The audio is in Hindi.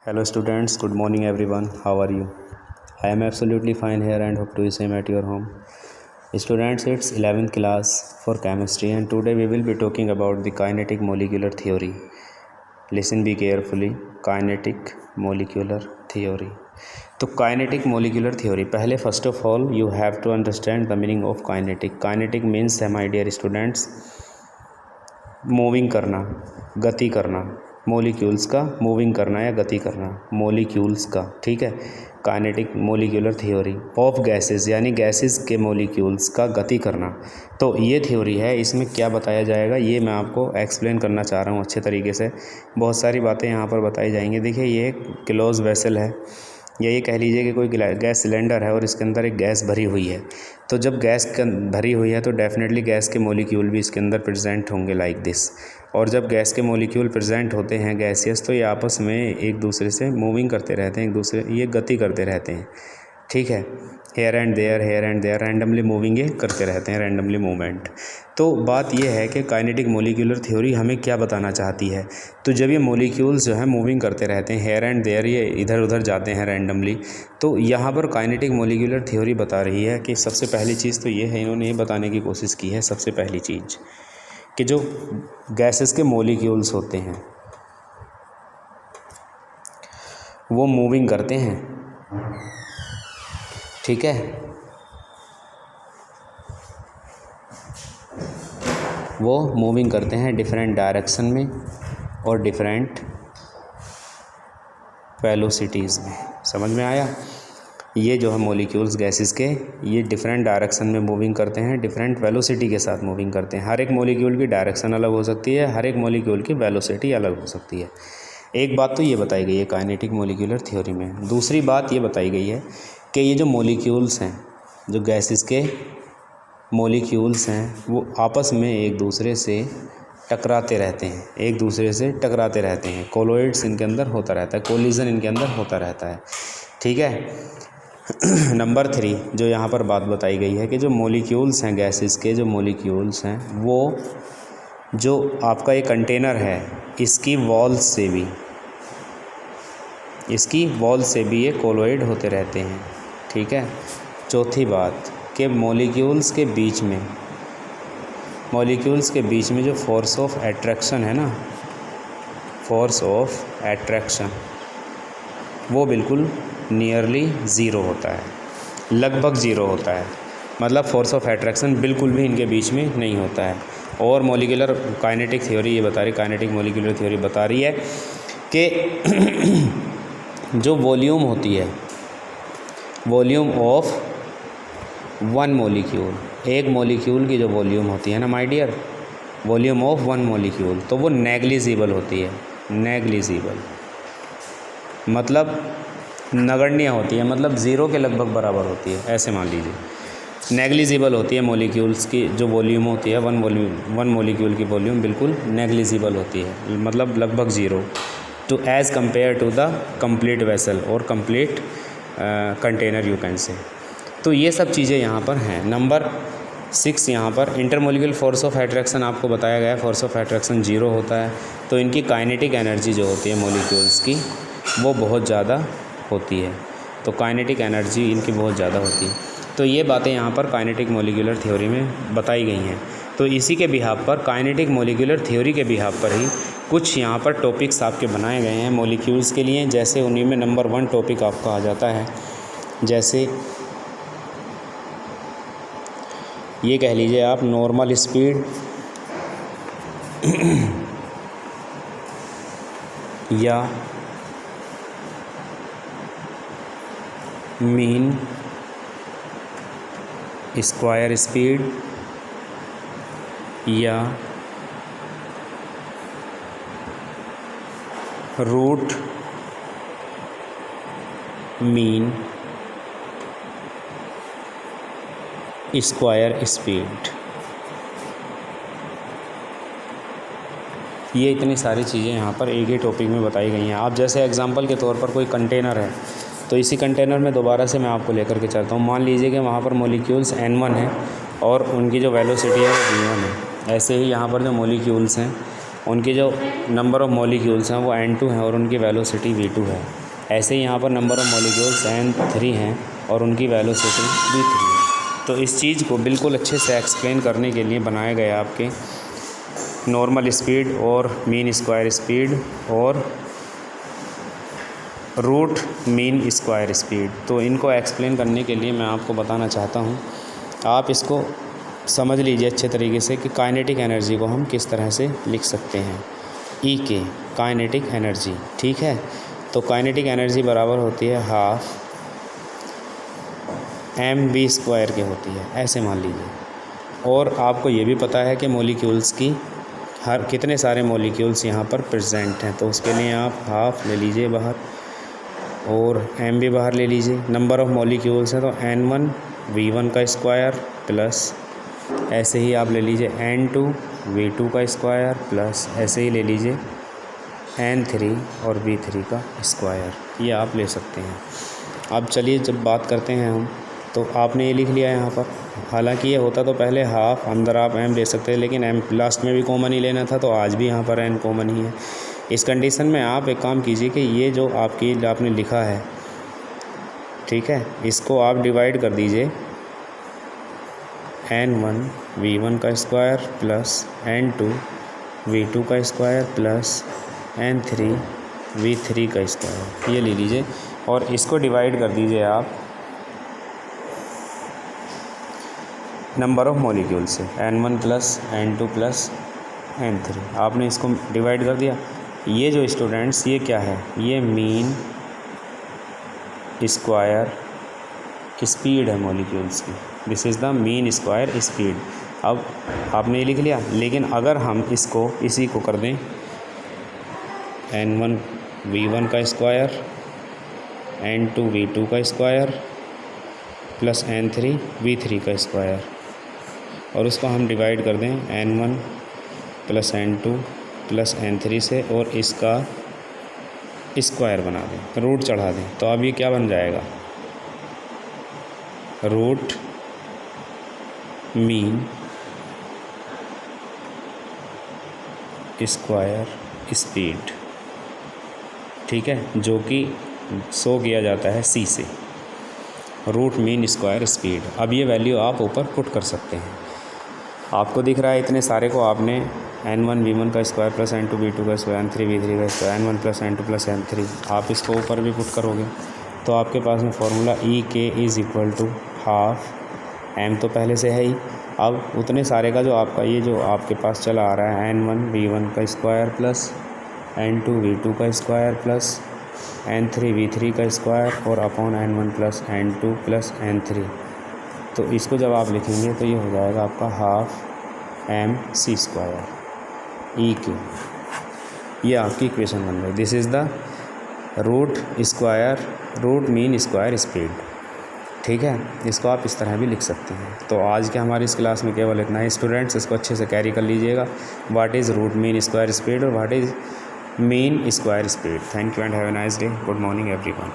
Hello students, good morning everyone. How are you? I am absolutely fine here and hope to be same at your home. Students, it's 11th class for chemistry and today we will be talking about the kinetic molecular theory. Listen be carefully. Kinetic molecular theory. तो काइनेटिक मोलिकुलर थ्योरी, पहले first of all you have to understand the meaning of kinetic. Kinetic means है माय डियर स्टूडेंट्स मूविंग करना, गति करना, मोलिक्यूल्स का मूविंग करना या गति करना, मोलिक्यूल्स का. ठीक है. Kinetic molecular theory of gases यानी गैसेस के मोलिक्यूल्स का गति करना. तो ये थ्योरी है, इसमें क्या बताया जाएगा ये मैं आपको एक्सप्लेन करना चाह रहा हूँ अच्छे तरीके से. बहुत सारी बातें यहाँ पर बताई जाएंगी. देखिए ये एक क्लोज वेसल है या ये कह लीजिए कि कोई गैस सिलेंडर है और इसके अंदर एक गैस भरी हुई है. तो जब गैस भरी हुई है तो डेफिनेटली गैस के मोलिक्यूल भी इसके अंदर प्रेजेंट होंगे लाइक दिस. और जब गैस के मोलिक्यूल प्रेजेंट होते हैं गैसियस, तो ये आपस में एक दूसरे से मूविंग करते रहते हैं, एक दूसरे ये गति करते रहते हैं. ठीक है. Here and there randomly moving ये करते रहते हैं, रैंडमली मूवमेंट. तो बात ये है कि काइनेटिक मोलिकुलर थ्योरी हमें क्या बताना चाहती है. तो जब ये मोलिक्यूल्स जो है मूविंग करते रहते हैं, हेयर एंड देयर ये इधर उधर जाते हैं रैंडमली, तो यहाँ पर काइनेटिक मोलिकुलर थ्योरी बता रही है कि सबसे पहली चीज़ तो ये है, इन्होंने ये बताने की कोशिश की है सबसे पहली चीज़ कि जो गैसेस के मोलिक्यूल्स होते हैं वो मूविंग करते हैं. ठीक है. वो मूविंग करते हैं डिफरेंट डायरेक्शन में और डिफरेंट वेलोसिटीज़ में. समझ में आया. ये जो है मोलिक्यूल्स गैसेस के, ये डिफरेंट डायरेक्शन में मूविंग करते हैं, डिफरेंट वेलोसिटी के साथ मूविंग करते हैं. हर एक मोलिक्यूल की डायरेक्शन अलग हो सकती है, हर एक मोलिक्यूल की वेलोसिटी अलग हो सकती है. एक बात तो ये बताई गई है काइनेटिक मोलिकुलर थ्योरी में. दूसरी बात ये बताई गई है कि ये जो मोलिक्यूल्स हैं, जो गैसेस के मोलिक्यूल्स हैं, वो आपस में एक दूसरे से टकराते रहते हैं, एक दूसरे से टकराते रहते हैं. कोलोइड्स इनके अंदर होता रहता है, कोलिजन इनके अंदर होता रहता है. ठीक है. नंबर 3 जो यहाँ पर बात बताई गई है कि जो मोलिक्यूल्स हैं गैसेस के, जो मोलिक्यूल्स हैं वो जो आपका ये कंटेनर है इसकी वॉल से भी ये कोलोइड होते रहते हैं. ठीक है. चौथी बात कि मोलिक्यूल्स के बीच में जो फोर्स ऑफ एट्रैक्शन है ना, फोर्स ऑफ एट्रैक्शन वो बिल्कुल नियरली ज़ीरो होता है, लगभग ज़ीरो होता है. मतलब फोर्स ऑफ एट्रैक्शन बिल्कुल भी इनके बीच में नहीं होता है. और मोलिकुलर काइनेटिक थ्योरी ये बता रही, काइनेटिक मोलिकुलर थ्योरी बता रही है कि जो वॉल्यूम होती है, वॉल्यूम ऑफ वन मोलिक्यूल, एक मोलिक्यूल की जो वॉल्यूम होती है ना my dear, volume of one molecule, तो वो नेग्लिजिबल होती है. नेग्लिजिबल मतलब नगण्य होती है, मतलब ज़ीरो के लगभग बराबर होती है, ऐसे मान लीजिए. नेग्लिजिबल होती है मोलिक्यूल्स की जो वॉल्यूम होती है, वन मोलिक्यूल की वॉल्यूम बिल्कुल नेग्लिजिबल होती है, मतलब लगभग zero, to as compared to the complete vessel और complete container you can say. तो ये सब चीज़ें यहाँ पर हैं. नंबर 6 यहाँ पर इंटरमोलिकुलर फोर्स ऑफ एट्रैक्शन आपको बताया गया है. फोर्स ऑफ एट्रैक्शन 0 होता है, तो इनकी काइनेटिक एनर्जी जो होती है मोलिक्यूल्स की वो बहुत ज़्यादा होती है. तो काइनेटिक एनर्जी इनकी बहुत ज़्यादा होती है. तो ये बातें यहाँ पर काइनेटिक मोलिकुलर थ्योरी में बताई गई हैं. तो इसी के बिहाफ पर, काइनेटिक मोलिकुलर थ्योरी के बिहाफ पर ही कुछ यहाँ पर टॉपिक्स आपके बनाए गए हैं मोलिक्यूल्स के लिए. जैसे उन्हीं में नंबर 1 टॉपिक आपका आ जाता है, जैसे ये कह लीजिए आप नॉर्मल स्पीड या मीन स्क्वायर स्पीड या रूट मीन स्क्वायर स्पीड. ये इतनी सारी चीज़ें यहाँ पर एक ही टॉपिक में बताई गई हैं. आप जैसे एग्जांपल के तौर पर कोई कंटेनर है, तो इसी कंटेनर में दोबारा से मैं आपको लेकर के चलता हूँ. मान लीजिए कि वहाँ पर मोलिक्यूल्स N1 है और उनकी जो वेलोसिटी है वो V1 है. ऐसे ही यहाँ पर जो मोलिक्यूल्स हैं उनके जो नंबर ऑफ़ मॉलिक्यूल्स हैं वो N2 हैं और उनकी वेलोसिटी V2 है। ऐसे ही यहाँ पर नंबर ऑफ़ मॉलिक्यूल्स N3 हैं और उनकी वेलोसिटी V3 है। तो इस चीज़ को बिल्कुल अच्छे से एक्सप्लेन करने के लिए बनाए गए आपके नॉर्मल स्पीड और मीन स्क्वायर स्पीड और रूट मीन स्क्वायर स्पीड। तो इनको एक्सप्लेन करने के लिए मैं आपको बताना चाहता हूँ, आप इसको समझ लीजिए अच्छे तरीके से कि काइनेटिक एनर्जी को हम किस तरह से लिख सकते हैं। ई के काइनेटिक एनर्जी, ठीक है। तो काइनेटिक एनर्जी बराबर होती है हाफ mv² के होती है, ऐसे मान लीजिए। और आपको ये भी पता है कि मॉलिक्यूल्स की हर कितने सारे मॉलिक्यूल्स यहाँ पर प्रेजेंट हैं, तो उसके लिए आप हाफ ले लीजिए बाहर और m भी बाहर ले लीजिए। नंबर ऑफ़ मॉलिक्यूल्स है तो N1 V1 का स्क्वायर प्लस ऐसे ही आप ले लीजिए N2 V2 का स्क्वायर प्लस ऐसे ही ले लीजिए N3 और V3 का स्क्वायर, ये आप ले सकते हैं। अब चलिए जब बात करते हैं हम, तो आपने ये लिख लिया यहाँ पर। हालांकि ये होता तो पहले हाफ, अंदर आप m ले सकते हैं, लेकिन m लास्ट में भी कॉमन ही लेना था, तो आज भी यहाँ पर n कॉमन ही है। इस कंडीशन में आप एक काम कीजिए कि ये जो आपने लिखा है, ठीक है, इसको आप डिवाइड कर दीजिए N1 V1 का स्क्वायर प्लस N2 V2 का स्क्वायर प्लस N3 V3 का स्क्वायर, ये ले लीजिए और इसको डिवाइड कर दीजिए आप नंबर ऑफ़ मॉलिक्यूल से N1 plus N2 plus N3। आपने इसको डिवाइड कर दिया। ये जो स्टूडेंट्स, ये क्या है, ये मीन स्क्वायर स्पीड है मॉलिक्यूल्स की। This is the mean square speed. अब आपने ये लिख लिया, लेकिन अगर हम इसको इसी को कर दें N1 V1 का स्क्वायर N2 V2 का स्क्वायर प्लस N3 V3 का स्क्वायर, और उसको हम डिवाइड कर दें N1 plus N2 plus N3 से और इसका स्क्वायर बना दें, रूट चढ़ा दें, तो अब ये क्या बन जाएगा, रूट मीन स्क्वायर स्पीड, ठीक है, जो कि शो किया जाता है C से, रूट मीन स्क्वायर स्पीड। अब ये वैल्यू आप ऊपर पुट कर सकते हैं। आपको दिख रहा है इतने सारे को आपने N1 V1 का स्क्वायर प्लस N2 V2 का स्क्वायर N3 V3 का square N1 plus N2 plus N3, आप इसको ऊपर भी पुट करोगे तो आपके पास में formula E K is equal to half m तो पहले से है ही। अब उतने सारे का जो आपका ये जो आपके पास चला आ रहा है N1 V1 का स्क्वायर प्लस N2 V2 का स्क्वायर प्लस N3 V3 का स्क्वायर और upon N1 plus N2 plus N3, तो इसको जब आप लिखेंगे तो ये हो जाएगा आपका हाफ mc² ई क्यू। ये आपकी इक्वेशन बन गई। This is the root mean square speed, ठीक है। इसको आप इस तरह भी लिख सकते हैं। तो आज के हमारी इस क्लास में केवल इतना ही स्टूडेंट्स, इसको अच्छे से कैरी कर लीजिएगा। What is root mean square speed और what is mean square speed. Thank you and have a nice day. Good morning everyone.